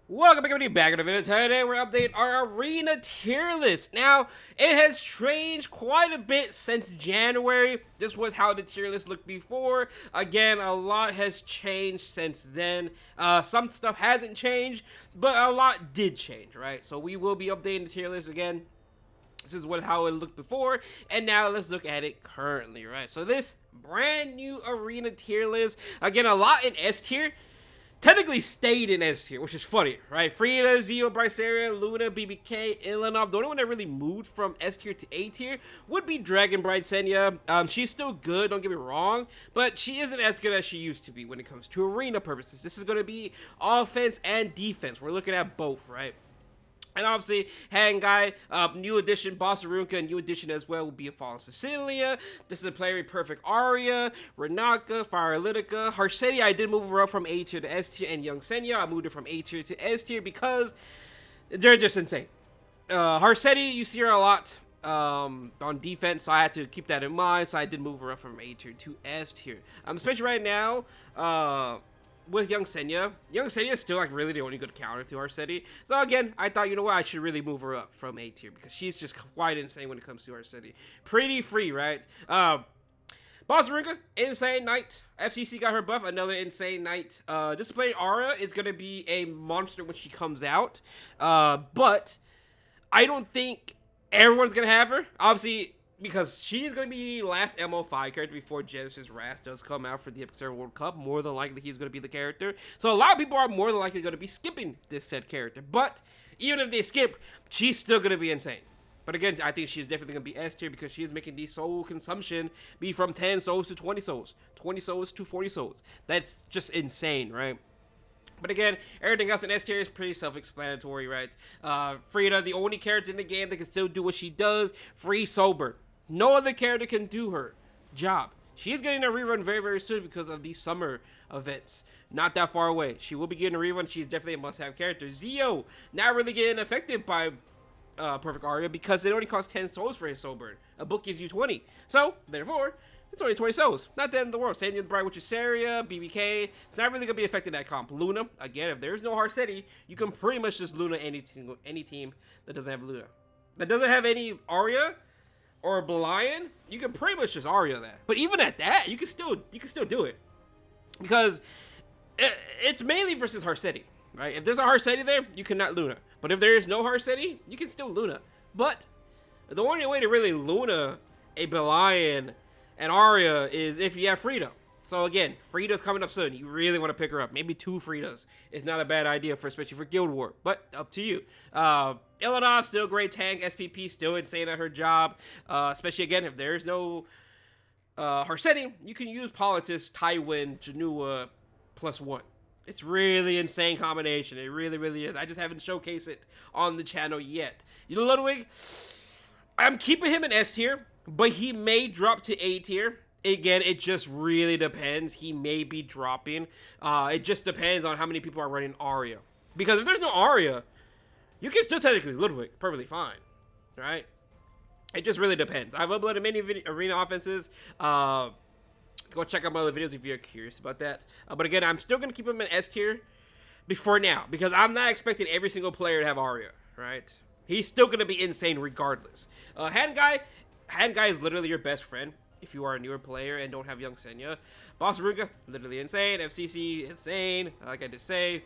Welcome back, everybody, back in the video. Today we're updating our arena tier list. Now, it has changed quite a bit since January. This was how the tier list looked before. Again, a lot has changed since then. Some stuff hasn't changed, but a lot did change, right? So we will be updating the tier list again. This is how it looked before, and now let's look at it currently, right? So this brand new arena tier list, again, a lot in S tier. Technically stayed in S tier, which is funny, right? Frida, Zio, Bryceria, Luna, BBK, Ilanov. The only one that really moved from S tier to A tier would be Dragon Brightsenia. She's still good, don't get me wrong, but she isn't as good as she used to be when it comes to arena purposes. This is going to be offense and defense. We're looking at both, right? And obviously, Hangai, new addition, Boss Arunka, new addition as well will be a Fallen Cecilia. This is a player perfect Arya, Renaka, Firelytica. Harseti, I did move her up from A tier to S tier, and Young Senya, I moved her from A tier to S tier because they're just insane. Harseti, you see her a lot on defense, so I had to keep that in mind, so I did move her up from A tier to S tier. Especially right now, with Young Senya is still like really the only good counter to Harseti. So again, I thought, you know what, I should really move her up from A tier because she's just quite insane when it comes to Harseti. Pretty free, right? Boss Arunka, insane knight. FCC got her buff, another insane knight. This player Aura is gonna be a monster when she comes out, but I don't think everyone's gonna have her. Obviously, because she's going to be the last MO5 character before Genesis Ras does come out for the Epic Server World Cup. More than likely, he's going to be the character. So a lot of people are more than likely going to be skipping this said character. But even if they skip, she's still going to be insane. But again, I think she's definitely going to be S tier because she's making the soul consumption be from 10 souls to 20 souls. 20 souls to 40 souls. That's just insane, right? But again, everything else in S tier is pretty self-explanatory, right? Frida, the only character in the game that can still do what she does, free sober. No other character can do her job. She is getting a rerun very, very soon because of these summer events. Not that far away. She will be getting a rerun. She's definitely a must-have character. Zio, not really getting affected by Perfect Arya because it only costs 10 souls for his soul burn. A book gives you 20. So, therefore, it's only 20 souls. Not the end of the world. Same with Bright Witch Saria, BBK. It's not really going to be affected that comp. Luna, again, if there's no Harseti, you can pretty much just Luna any team that doesn't have Luna. That doesn't have any Arya or Belian, you can pretty much just Arya that. But even at that, you can still do it. Because it's mainly versus Harseti, right? If there's a Harseti there, you cannot Luna. But if there is no Harseti, you can still Luna. But the only way to really Luna a Belian and Arya is if you have Frida. So again, Frida's coming up soon. You really want to pick her up. Maybe 2 Fridas. It's not a bad idea, especially for Guild War. But up to you. Ilanov, still great tank. SPP, still insane at her job. Especially, again, if there's no Harseti, you can use Politis, Tywin, Janua, +1. It's really insane combination. It really, really is. I just haven't showcased it on the channel yet. You know, Ludwig, I'm keeping him in S tier, but he may drop to A tier. Again, it just really depends. He may be dropping. It just depends on how many people are running Arya. Because if there's no Arya, you can still technically Ludwig perfectly fine, right? It just really depends. I've uploaded many arena offenses. Go check out my other videos if you're curious about that. But again, I'm still going to keep him in S tier before now. Because I'm not expecting every single player to have Arya, right? He's still going to be insane regardless. Hangai is literally your best friend if you are a newer player and don't have Young Senya. Boss Arunka, literally insane. FCC, insane. Like I just say,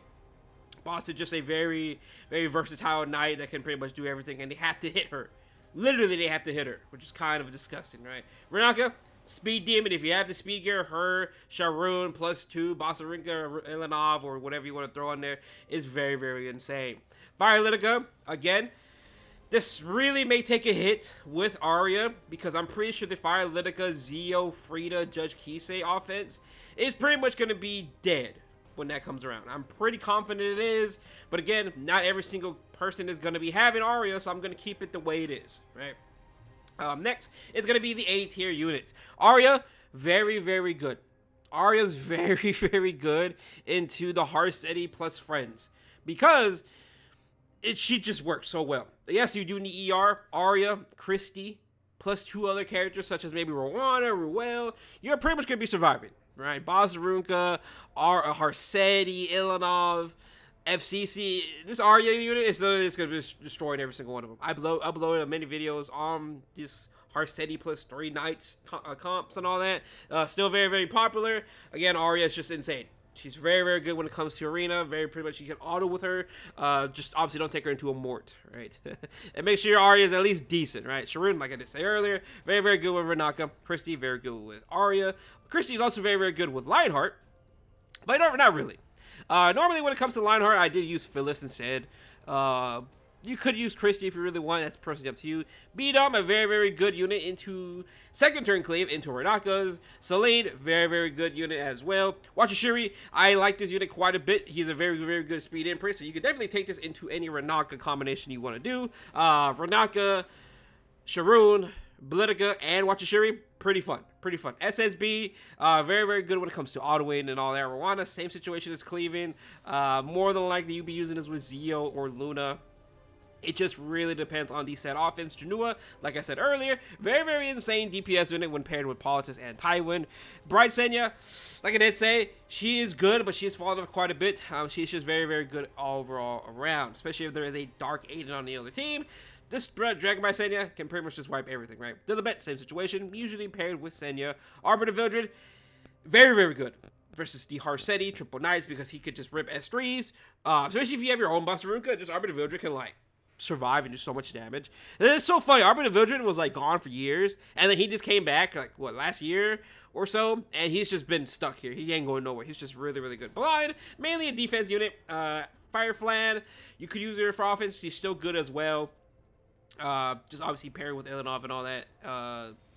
Boss is just a very, very versatile knight that can pretty much do everything, and they have to hit her. Literally, they have to hit her, which is kind of disgusting, right? Renaka, Speed Demon, if you have the speed gear, her, Sharon, +2, Boss Arunka, Ilanov, or whatever you want to throw on there, is very, very insane. Firelytica, again, this really may take a hit with Arya because I'm pretty sure the Firelytica, Zio, Frida, Judge Kisei offense is pretty much going to be dead when that comes around. I'm pretty confident it is, but again, not every single person is going to be having Arya, so I'm going to keep it the way it is, right? Next, it's going to be the A tier units. Arya, very, very good. Arya's very, very good into the Harseti plus friends because she just works so well. Yes, you do need ER, Arya, Christy, plus 2 other characters such as maybe Rowana, Ruel. You're pretty much going to be surviving, right? Boss Arunka, Harseti, Ilanov, FCC, this Arya unit is literally just going to be destroying every single one of them. I uploaded many videos on this Harsetti plus 3 knights comps and all that. Still very, very popular. Again, Arya is just insane. She's very, very good when it comes to arena. Pretty much you can auto with her. Just obviously don't take her into a mort, right? And make sure your Arya is at least decent, right? Sharon, like I did say earlier, very, very good with Renaka. Christy, very good with Arya. Christy is also very, very good with Lionheart, but not really. Normally when it comes to Lionheart, I did use Phyllis instead. You could use Christy if you really want. That's personally up to you. B-Dom, a very, very good unit into second turn cleave into Renaka's. Selene, very, very good unit as well. Wachishiri, I like this unit quite a bit. He's a very, very good speed imprint, so you could definitely take this into any Renaka combination you want to do. Renaka, Sharon, Belitica, and Wachishiri, pretty fun. Pretty fun. SSB, very, very good when it comes to autoing and all that. Rwana, same situation as cleaving. More than likely, you'd be using this with Zio or Luna. It just really depends on the set offense. Janua, like I said earlier, very, very insane DPS unit when paired with Politis and Tywin. Bright Senya, like I did say, she is good, but she's fallen off quite a bit. She's just very, very good overall around, especially if there is a Dark Aiden on the other team. This Dragon by Senya can pretty much just wipe everything, right? Dilibet, same situation, usually paired with Senya. Arbiter Vildred, very, very good versus the Harsetti Triple Knights because he could just rip S3s. Especially if you have your own Buster Rune, just Arbiter Vildred can, like, survive and do so much damage. And it's so funny. Arbiter Vildred was like gone for years, and then he just came back like what, last year or so, and he's just been stuck here. He ain't going nowhere. He's just really, really good. Blind, mainly a defense unit. Fireflan, you could use her for offense. She's still good as well. Just obviously paired with Ilanov and all that.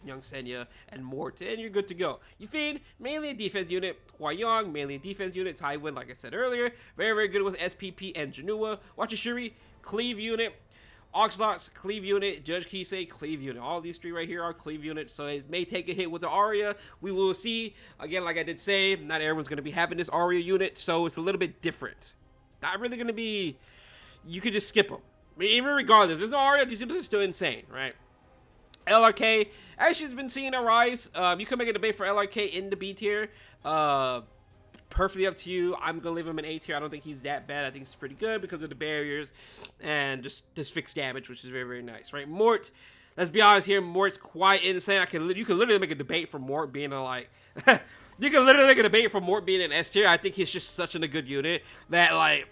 Young Senya and Mort, and you're good to go. Yufine, mainly a defense unit. Hua Young, mainly a defense unit. Tywin, like I said earlier, very, very good with SPP and Janua. Wachishiri, cleave unit. Oxlots, cleave unit. Judge Kisei, cleave unit. All these three right here are cleave units, so it may take a hit with the Arya. We will see. Again, like I did say, not everyone's going to be having this Arya unit, so it's a little bit different. Not really going to be... You could just skip them. I mean, even regardless, there's no Arya, these units are still insane, right? LRK actually has been seeing a rise. You can make a debate for LRK in the B tier. Perfectly up to you. I'm gonna leave him in A tier. I don't think he's that bad. I think he's pretty good because of the barriers and just fixed damage, which is very, very nice, right? Mort, let's be honest here. Mort's quite insane. You can literally make a debate for Mort being a like. You can literally make a debate for Mort being an S tier. I think he's just such a good unit that like.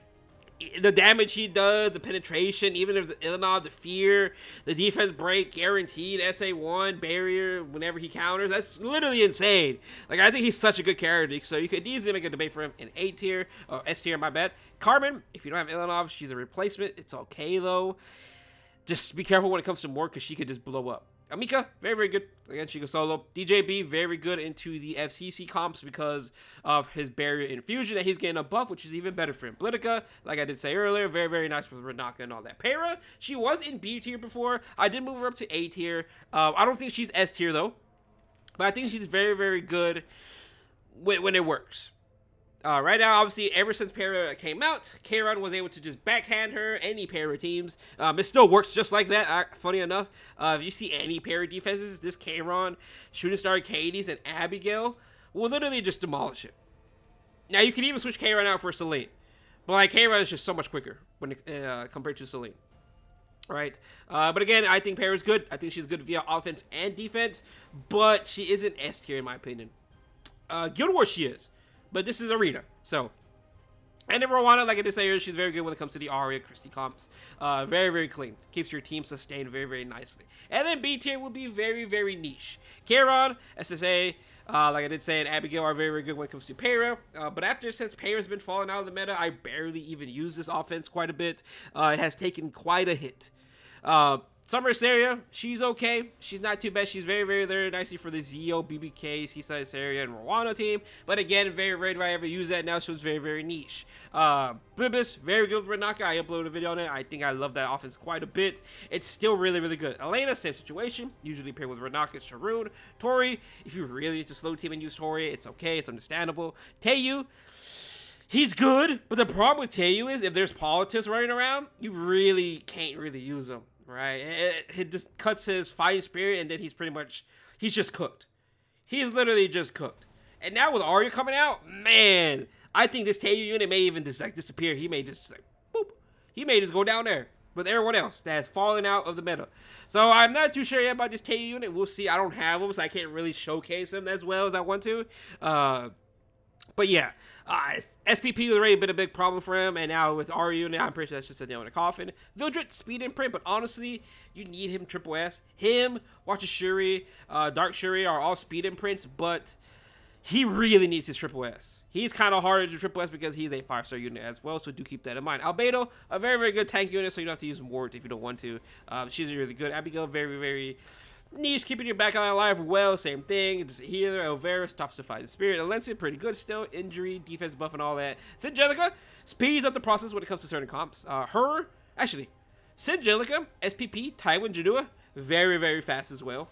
The damage he does, the penetration, even if it's Ilanov, the fear, the defense break, guaranteed, SA1, barrier, whenever he counters, that's literally insane. Like, I think he's such a good character, so you could easily make a debate for him in A tier, or S tier, my bad. Carmen, if you don't have Ilanov, she's a replacement. It's okay, though. Just be careful when it comes to Mort, because she could just blow up. Amika, very, very good. Again, she goes solo. DJB, very good into the FCC comps because of his barrier infusion, and he's getting a buff, which is even better for him. Politica, like I did say earlier, very, very nice with Renaka and all that. Para, she was in B tier before. I did move her up to A tier. I don't think she's S tier, though. But I think she's very, very good when it works. Right now, obviously, ever since Para came out, Kayron was able to just backhand her, any Para teams. It still works just like that, funny enough. If you see any Para defenses, this Kayron, Shooting Star Cadies, and Abigail will literally just demolish it. Now, you can even switch Kayron out for Selene. But, like, Kayron is just so much quicker when compared to Selene. Right? But again, I think Para's good. I think she's good via offense and defense. But she isn't S tier, in my opinion. Guild Wars, she is. But this is Arena, so. And then Rwana, like I did say earlier, she's very good when it comes to the Arya Christie comps. Very, very clean. Keeps your team sustained very, very nicely. And then B tier will be very, very niche. Kayron, SSA, like I did say, and Abigail are very, very good when it comes to Para. But since Para's been falling out of the meta, I barely even use this offense quite a bit. It has taken quite a hit. Summer Saria, she's okay. She's not too bad. She's very, very, very nicely for the Zio, BBK, Seaside Saria, and Rwanda team. But again, very rare do I ever use that now, so it's very, very niche. Blibus, very good with Renaka. I uploaded a video on it. I think I love that offense quite a bit. It's still really, really good. Elena, same situation. Usually paired with Renaka, Sharon. Tori, if you really need to slow team and use Tori, it's okay. It's understandable. Teiyu, he's good, but the problem with Teiyu is if there's Politis running around, you really can't really use him. Right, it just cuts his fighting spirit, and then he's just cooked. He's literally just cooked. And now with Arya coming out, man, I think this KU unit may even just like disappear. He may just like boop. He may just go down there with everyone else that has fallen out of the meta. So I'm not too sure yet about this KU unit. We'll see. I don't have him, so I can't really showcase him as well as I want to. But yeah, SPP was already been a big problem for him, and now with our unit, I'm pretty sure that's just a nail in a coffin. Vildred, speed imprint, but honestly, you need him triple S. Him, Watcher Shuri, Dark Shuri are all speed imprints, but he really needs his triple S. He's kind of harder to triple S because he's a 5-star unit as well, so do keep that in mind. Albedo, a very, very good tank unit, so you don't have to use wards if you don't want to. She's really good. Abigail, very, very niche, keeping your back line alive well, same thing. Just healer, Elvira, stops to fight the spirit. Alencia, pretty good still. Injury, defense buff, and all that. Singelica speeds up the process when it comes to certain comps. Singelica, SPP, Tywin Janua, very, very fast as well.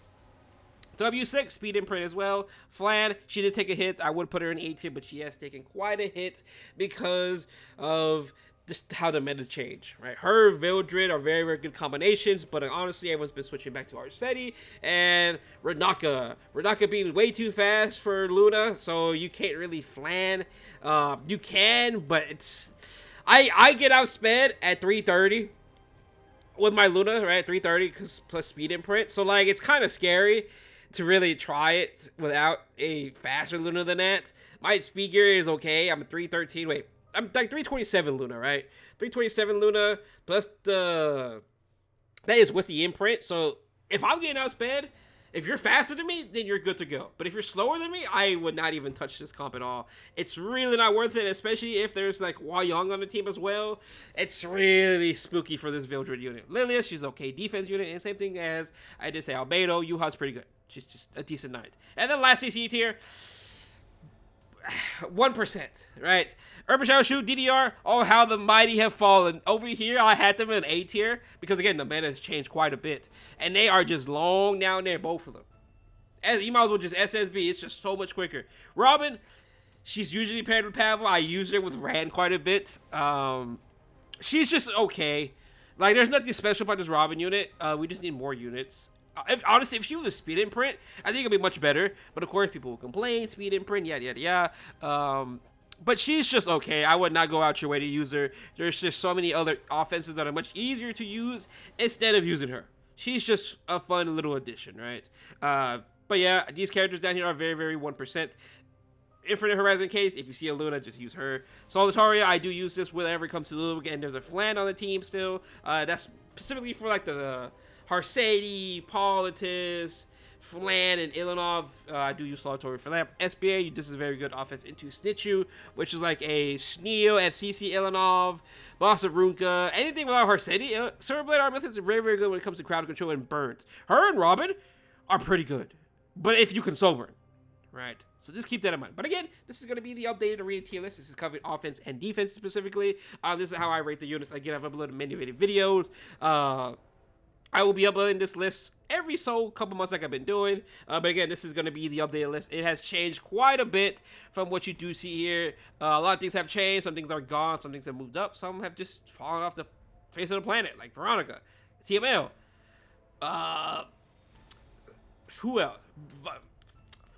W6, speed imprint as well. Flan, she did take a hit. I would put her in A tier, but she has taken quite a hit because of just how the meta change, right? Her, Vildred are very, very good combinations, but honestly, everyone's been switching back to Arceti and Renaka. Renaka being way too fast for Luna, so you can't really flan. You can, but it's... I get outsped at 330 with my Luna, right? 330 plus speed imprint, so like it's kind of scary to really try it without a faster Luna than that. My speed gear is okay. I'm 313. Wait. I'm like 327 Luna, right? 327 Luna plus that is with the imprint. So if I'm getting outsped, if you're faster than me, then you're good to go. But if you're slower than me, I would not even touch this comp at all. It's really not worth it, especially if there's like Hua Young on the team as well. It's really spooky for this Vildred unit. Lilia, she's okay defense unit, and same thing as I just say Albedo. Yuha's pretty good. She's just a decent knight. And then lastly, C tier. 1%, right? Urban Shadow Shoot, DDR, oh, how the mighty have fallen. Over here, I had them in A tier because, again, the meta has changed quite a bit. And they are just long down there, both of them. You might as well just SSB. It's just so much quicker. Robin, she's usually paired with Pavel. I use her with Rand quite a bit. She's just okay. Like, there's nothing special about this Robin unit. We just need more units. Honestly, if she was a speed imprint, I think it'd be much better. But of course, people will complain, speed imprint, yada, yada, yada. But she's just okay. I would not go out your way to use her. There's just so many other offenses that are much easier to use instead of using her. She's just a fun little addition, right? But yeah, these characters down here are very, very 1%. Infinite Horizon case, if you see a Luna, just use her. Solitaria, I do use this whenever it comes to Luna. Again, there's a Flan on the team still. That's specifically for like the Harsadi, Politis, Flan, and Ilanov. I do use Solitaria for that. SBA, this is very good offense into Snitchu, which is like a Sneo, FCC, Ilanov, Boss of Runka, anything without Harsadi. Silverblade Art Methods are very, very good when it comes to crowd control and burns. Her and Robin are pretty good, but if you can soul burn, right? So just keep that in mind. But again, this is going to be the updated arena tier list. This is covering offense and defense specifically. This is how I rate the units. Again, I've uploaded many videos. I will be uploading this list every couple months like I've been doing. But again, this is going to be the updated list. It has changed quite a bit from what you do see here. A lot of things have changed. Some things are gone. Some things have moved up. Some have just fallen off the face of the planet, like Veronica, TML. Who else?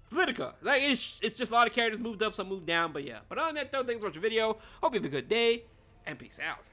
Politica. Like, it's just a lot of characters moved up, some moved down. But yeah. But other than that, though, thanks for watching the video. Hope you have a good day, and peace out.